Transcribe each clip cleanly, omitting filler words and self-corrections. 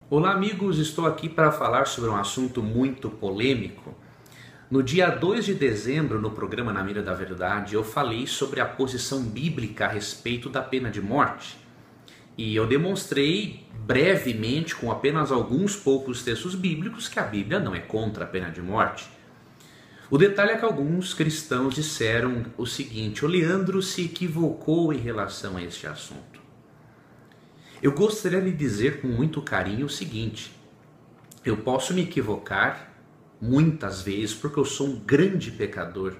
Olá, amigos, estou aqui para falar sobre um assunto muito polêmico. No dia 2 de dezembro, no programa Na Mira da Verdade, eu falei sobre a posição bíblica a respeito da pena de morte. E eu demonstrei brevemente, com apenas alguns poucos textos bíblicos, que a Bíblia não é contra a pena de morte. O detalhe é que alguns cristãos disseram o seguinte: o Leandro se equivocou em relação a este assunto. Eu gostaria de dizer com muito carinho o seguinte: eu posso me equivocar muitas vezes porque eu sou um grande pecador.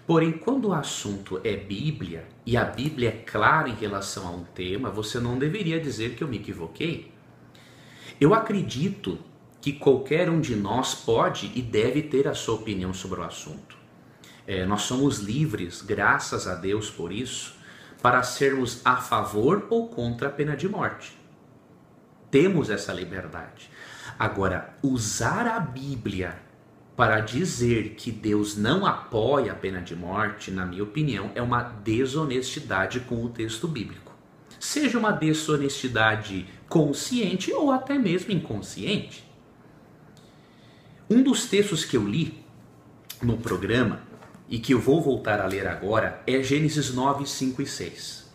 Porém, quando o assunto é Bíblia e a Bíblia é clara em relação a um tema, você não deveria dizer que eu me equivoquei. Eu acredito que qualquer um de nós pode e deve ter a sua opinião sobre o assunto. Nós somos livres, graças a Deus por isso, para sermos a favor ou contra a pena de morte. Temos essa liberdade. Agora, usar a Bíblia para dizer que Deus não apoia a pena de morte, na minha opinião, é uma desonestidade com o texto bíblico. Seja uma desonestidade consciente ou até mesmo inconsciente. Um dos textos que eu li no programa e que eu vou voltar a ler agora é Gênesis 9, 5 e 6.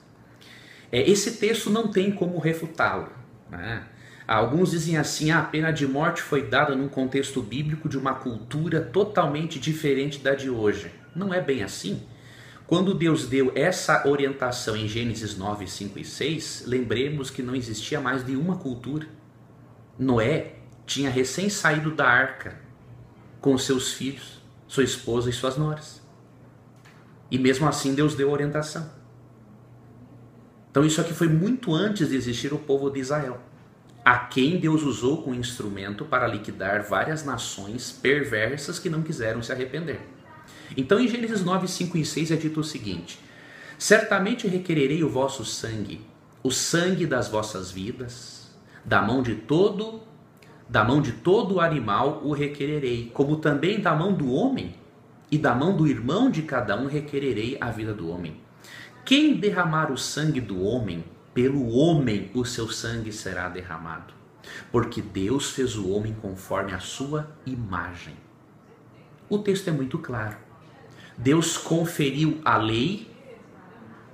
Esse texto não tem como refutá-lo, né? Alguns dizem assim: a pena de morte foi dada num contexto bíblico de uma cultura totalmente diferente da de hoje. Não é bem assim. Quando Deus deu essa orientação em Gênesis 9, 5 e 6, lembremos que não existia mais de uma cultura. Noé tinha recém saído da arca com seus filhos, sua esposa e suas noras. E mesmo assim Deus deu orientação. Então isso aqui foi muito antes de existir o povo de Israel, a quem Deus usou como instrumento para liquidar várias nações perversas que não quiseram se arrepender. Então em Gênesis 9, 5 e 6 é dito o seguinte: certamente requererei o vosso sangue, o sangue das vossas vidas, da mão de todo animal o requererei, como também da mão do homem e da mão do irmão de cada um requererei a vida do homem. Quem derramar o sangue do homem, pelo homem o seu sangue será derramado, porque Deus fez o homem conforme a sua imagem. O texto é muito claro. Deus conferiu à lei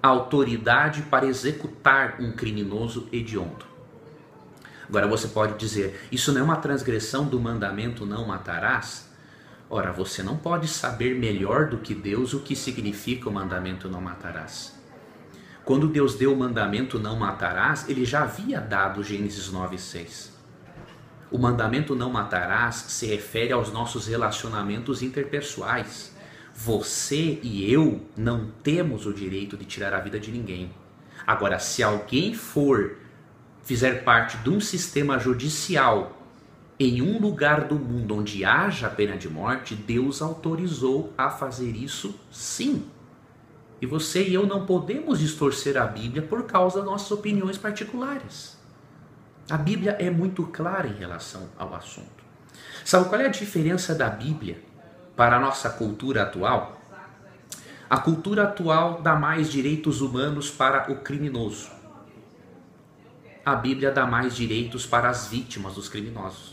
a autoridade para executar um criminoso hediondo. Agora você pode dizer: isso não é uma transgressão do mandamento não matarás? Ora, você não pode saber melhor do que Deus o que significa o mandamento não matarás. Quando Deus deu o mandamento não matarás, ele já havia dado Gênesis 9:6. O mandamento não matarás se refere aos nossos relacionamentos interpessoais. Você e eu não temos o direito de tirar a vida de ninguém. Agora, se alguém fizer parte de um sistema judicial em um lugar do mundo onde haja pena de morte, Deus autorizou a fazer isso, sim. E você e eu não podemos distorcer a Bíblia por causa das nossas opiniões particulares. A Bíblia é muito clara em relação ao assunto. Sabe qual é a diferença da Bíblia para a nossa cultura atual? A cultura atual dá mais direitos humanos para o criminoso. A Bíblia dá mais direitos para as vítimas dos criminosos.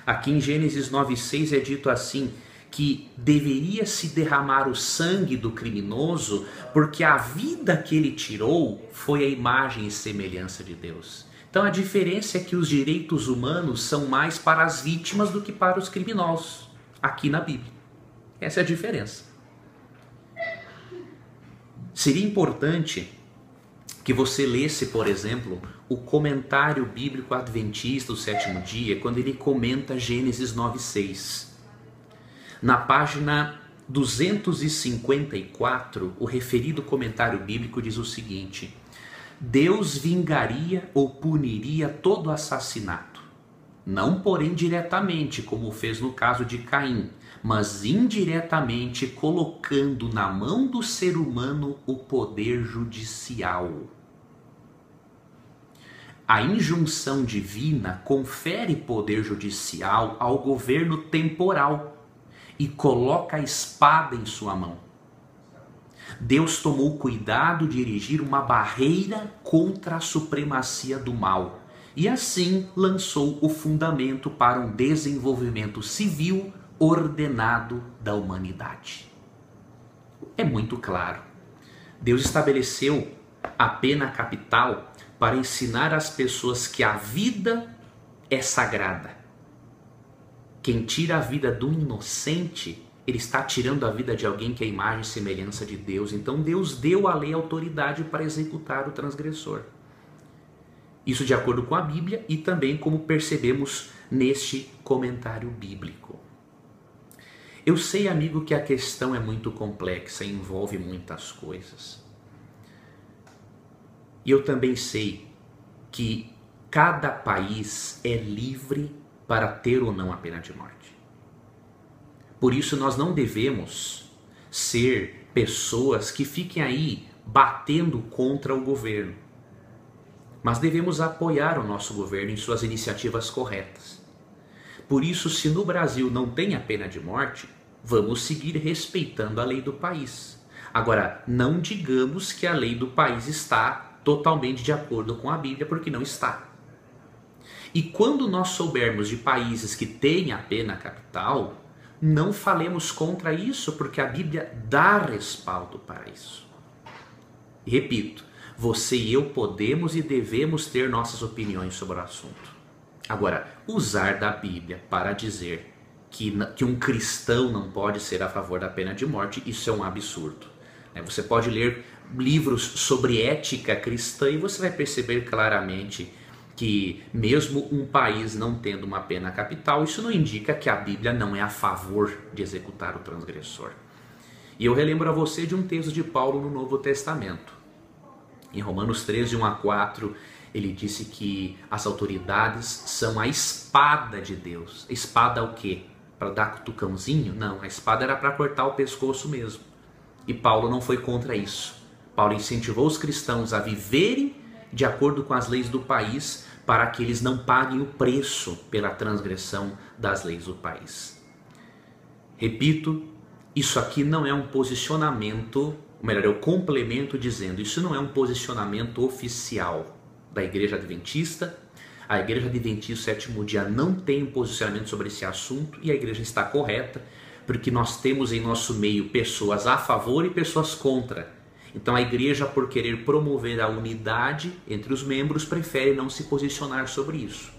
Aqui em Gênesis 9:6 é dito assim, que deveria se derramar o sangue do criminoso, porque a vida que ele tirou foi a imagem e semelhança de Deus. Então a diferença é que os direitos humanos são mais para as vítimas do que para os criminosos, aqui na Bíblia. Essa é a diferença. Seria importante que você lesse, por exemplo, o comentário bíblico adventista do sétimo dia, quando ele comenta Gênesis 9:6. Na página 254, o referido comentário bíblico diz o seguinte: Deus vingaria ou puniria todo assassinato, não porém diretamente, como fez no caso de Caim, mas indiretamente colocando na mão do ser humano o poder judicial. A injunção divina confere poder judicial ao governo temporal e coloca a espada em sua mão. Deus tomou cuidado de erigir uma barreira contra a supremacia do mal, e assim lançou o fundamento para um desenvolvimento civil ordenado da humanidade. É muito claro. Deus estabeleceu a pena capital para ensinar às pessoas que a vida é sagrada. Quem tira a vida do inocente, ele está tirando a vida de alguém que é a imagem e semelhança de Deus. Então Deus deu à lei autoridade para executar o transgressor. Isso de acordo com a Bíblia e também como percebemos neste comentário bíblico. Eu sei, amigo, que a questão é muito complexa, envolve muitas coisas. E eu também sei que cada país é livre para ter ou não a pena de morte. Por isso nós não devemos ser pessoas que fiquem aí batendo contra o governo. Mas devemos apoiar o nosso governo em suas iniciativas corretas. Por isso, se no Brasil não tem a pena de morte, vamos seguir respeitando a lei do país. Agora, não digamos que a lei do país está totalmente de acordo com a Bíblia, porque não está. E quando nós soubermos de países que têm a pena capital, não falemos contra isso, porque a Bíblia dá respaldo para isso. E repito, você e eu podemos e devemos ter nossas opiniões sobre o assunto. Agora, usar da Bíblia para dizer que um cristão não pode ser a favor da pena de morte, isso é um absurdo. Você pode ler livros sobre ética cristã e você vai perceber claramente que mesmo um país não tendo uma pena capital, isso não indica que a Bíblia não é a favor de executar o transgressor. E eu relembro a você de um texto de Paulo no Novo Testamento. Em Romanos 13, 1 a 4, ele disse que as autoridades são a espada de Deus. A espada o quê? Para dar cutucãozinho? Não, a espada era para cortar o pescoço mesmo. E Paulo não foi contra isso. Paulo incentivou os cristãos a viverem de acordo com as leis do país para que eles não paguem o preço pela transgressão das leis do país. Repito, isso aqui não é um posicionamento, ou melhor, eu complemento dizendo, isso não é um posicionamento oficial da Igreja Adventista. A Igreja Adventista Sétimo Dia não tem um posicionamento sobre esse assunto e a Igreja está correta, porque nós temos em nosso meio pessoas a favor e pessoas contra. Então a igreja, por querer promover a unidade entre os membros, prefere não se posicionar sobre isso.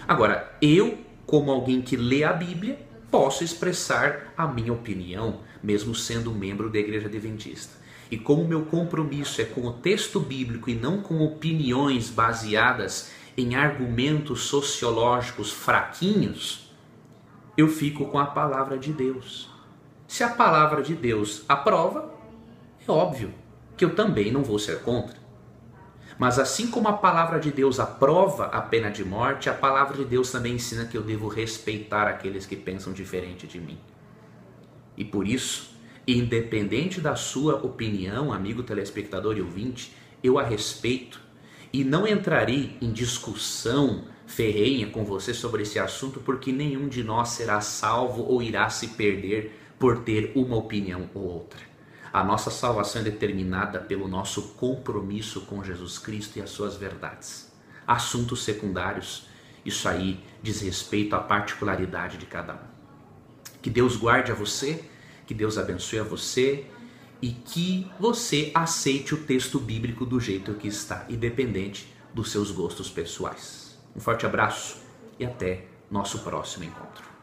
Agora, eu, como alguém que lê a Bíblia, posso expressar a minha opinião, mesmo sendo membro da Igreja Adventista. E como o meu compromisso é com o texto bíblico e não com opiniões baseadas em argumentos sociológicos fraquinhos, eu fico com a palavra de Deus. Se a palavra de Deus aprova, é óbvio que eu também não vou ser contra. Mas assim como a palavra de Deus aprova a pena de morte, a palavra de Deus também ensina que eu devo respeitar aqueles que pensam diferente de mim. E por isso, independente da sua opinião, amigo telespectador e ouvinte, eu a respeito e não entrarei em discussão ferrenha com você sobre esse assunto, porque nenhum de nós será salvo ou irá se perder por ter uma opinião ou outra. A nossa salvação é determinada pelo nosso compromisso com Jesus Cristo e as suas verdades. Assuntos secundários, isso aí diz respeito à particularidade de cada um. Que Deus guarde a você, que Deus abençoe a você e que você aceite o texto bíblico do jeito que está, independente dos seus gostos pessoais. Um forte abraço e até nosso próximo encontro.